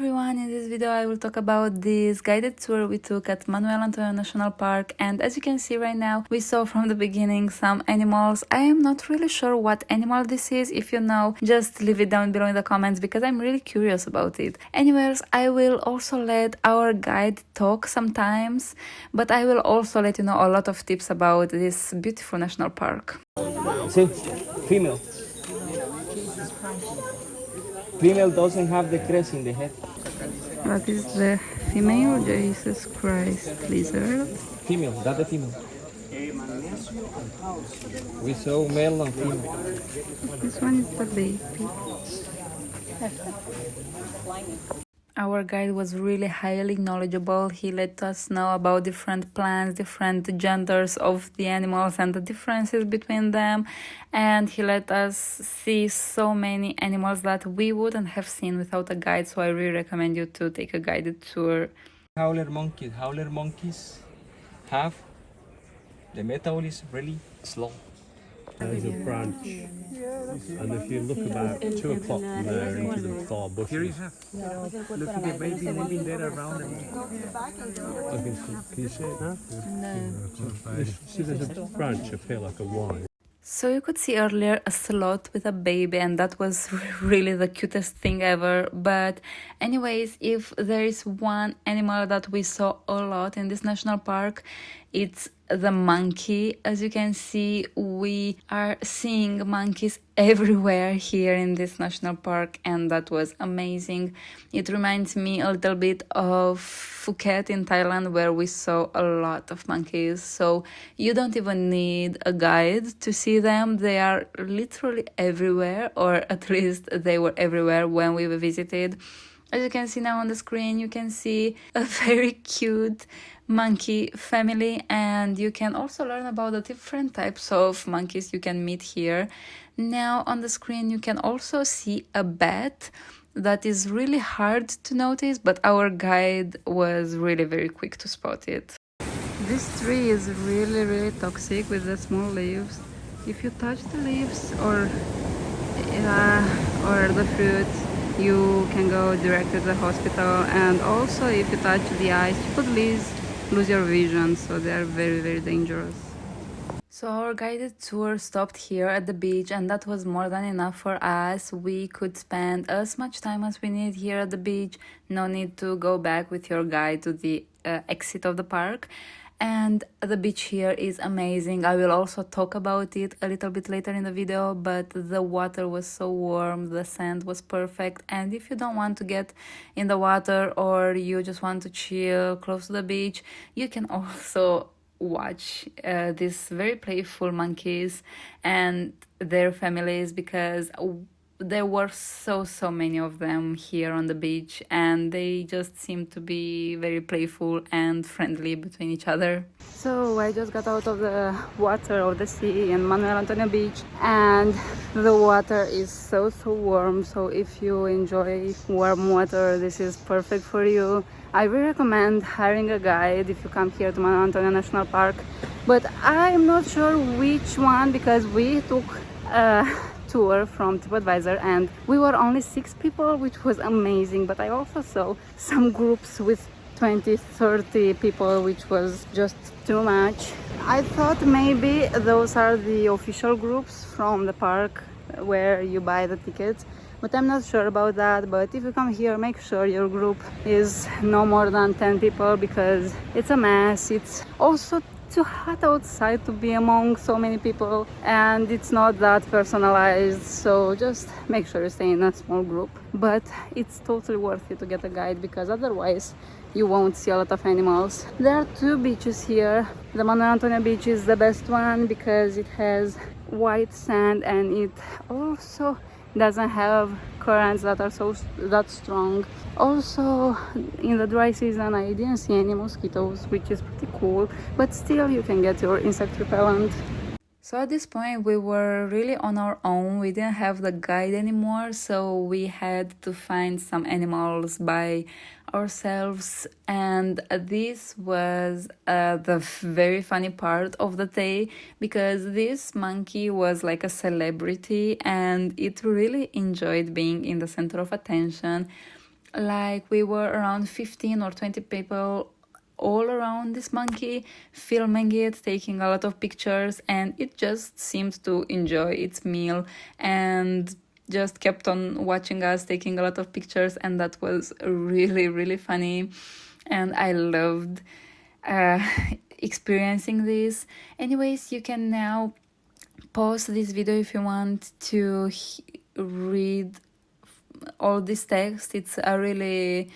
everyone, in this video I will talk about this guided tour we took at Manuel Antonio National Park, and as you can see right now we saw from the beginning some animals. I am not really sure what animal this is. If you know, just leave it down below in the comments because I'm really curious about it. Anyways, I will also let our guide talk sometimes, but I will also let you know a lot of tips about this beautiful national park. See, female. Female doesn't have the crest in the head. What is the female? Jesus Christ lizard. Female, that's the female. We saw male and female. This one is the baby. Our guide was really highly knowledgeable. He let us know about different plants, different genders of the animals and the differences between them. And he let us see so many animals that we wouldn't have seen without a guide. So I really recommend you to take a guided tour. Howler monkeys. Howler monkeys have the metabolism really slow. There's a branch, and if you look about 2 o'clock from there into the far bushes, Look at the baby moving there around them. can you see it now? No. See, there's a branch up here like a Y. So you could see earlier a sloth with a baby, and that was really the cutest thing ever. But anyways, if there is one animal that we saw a lot in this national park, it's the monkey. As you can see, we are seeing monkeys everywhere here in this national park, and that was amazing. It reminds me a little bit of Phuket in Thailand, where we saw a lot of monkeys. So you don't even need a guide to see them. They are literally everywhere, or at least they were everywhere when we visited. As you can see now on the screen, you can see a very cute monkey family, and you can also learn about the different types of monkeys you can meet here. Now on the screen you can also see a bat that is really hard to notice, but our guide was really very quick to spot it. This tree is really toxic with the small leaves. If you touch the leaves or the fruit, you can go direct to the hospital. And also if you touch the eyes, you could lose your vision, so they are very dangerous. So our guided tour stopped here at the beach, and that was more than enough for us. We could spend as much time as we need here at the beach. No need to go back with your guide to the exit of the park. And the beach here is amazing. I will also talk about it a little bit later in the video, but the water was so warm, the sand was perfect. And if you don't want to get in the water, or you just want to chill close to the beach, you can also watch these very playful monkeys and their families, because there were so many of them here on the beach, and they just seem to be very playful and friendly between each other. So I just got out of the water of the sea in Manuel Antonio Beach, and the water is so warm. So if you enjoy warm water, this is perfect for you. I really recommend hiring a guide if you come here to Manuel Antonio National Park, but I'm not sure which one, because we took tour from TripAdvisor and we were only 6 people, which was amazing. But I also saw some groups with 20-30 people, which was just too much. I thought maybe those are the official groups from the park where you buy the tickets, but I'm not sure about that. But if you come here, make sure your group is no more than 10 people, because it's a mess. It's also too hot outside to be among so many people, and it's not that personalized, so just make sure you stay in a small group. But it's totally worth it to get a guide, because otherwise you won't see a lot of animals. There are 2 beaches here. The Manuel Antonio beach is the best one because it has white sand, and it also doesn't have currents that are that strong. Also in the dry season I didn't see any mosquitoes, which is pretty cool, but still you can get your insect repellent. So at this point we were really on our own. We didn't have the guide anymore, so we had to find some animals by ourselves, and this was the very funny part of the day, because this monkey was like a celebrity and it really enjoyed being in the center of attention. like we were around 15 or 20 people all around this monkey, filming it, taking a lot of pictures, and it just seemed to enjoy its meal and just kept on watching us, taking a lot of pictures, and that was really, really funny. And I loved experiencing this. Anyways, you can now pause this video if you want to read all this text. It's a really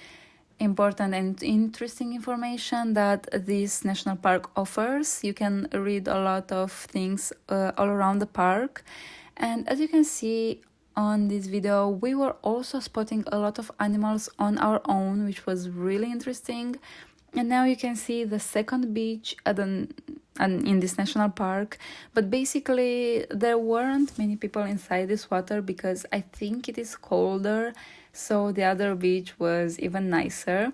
important and interesting information that this national park offers. You can read a lot of things all around the park, and as you can see on this video, we were also spotting a lot of animals on our own, which was really interesting. And now you can see the second beach in this national park, but basically there weren't many people inside this water because I think it is colder, so the other beach was even nicer.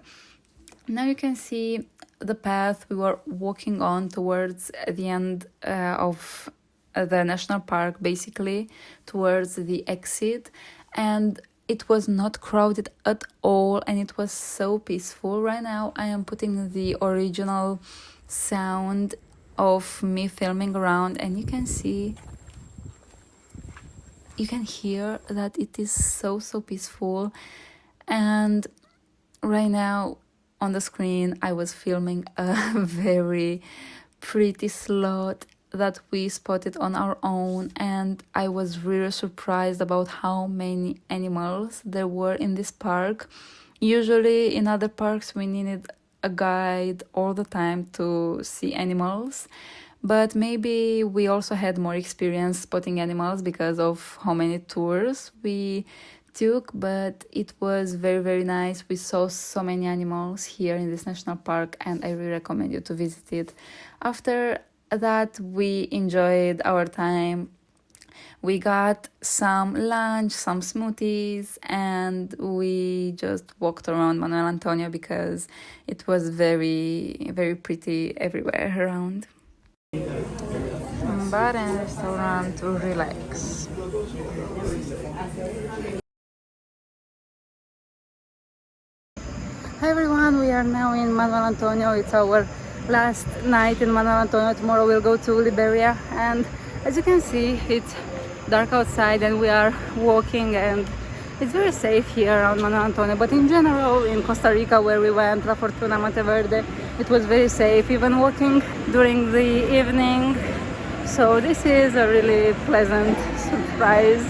Now you can see the path we were walking on towards the end of the national park, basically towards the exit, and it was not crowded at all, and it was so peaceful. Right now I am putting the original sound of me filming around, and you can hear that it is so peaceful. And right now on the screen I was filming a very pretty sloth that we spotted on our own, and I was really surprised about how many animals there were in this park. Usually in other parks we needed a guide all the time to see animals, but maybe we also had more experience spotting animals because of how many tours we took. But it was very nice. We saw so many animals here in this national park, and I really recommend you to visit it. After that, we enjoyed our time. We got some lunch, some smoothies, and we just walked around Manuel Antonio because it was very pretty everywhere around. Bar and restaurant to relax. Hi everyone, we are now in Manuel Antonio. It's our last night in Manuel Antonio. Tomorrow we'll go to Liberia, and as you can see, it's dark outside and we are walking, and it's very safe here around Manuel Antonio. But in general, in Costa Rica, where we went, La Fortuna, Monteverde, it was very safe, even walking during the evening. So this is a really pleasant surprise.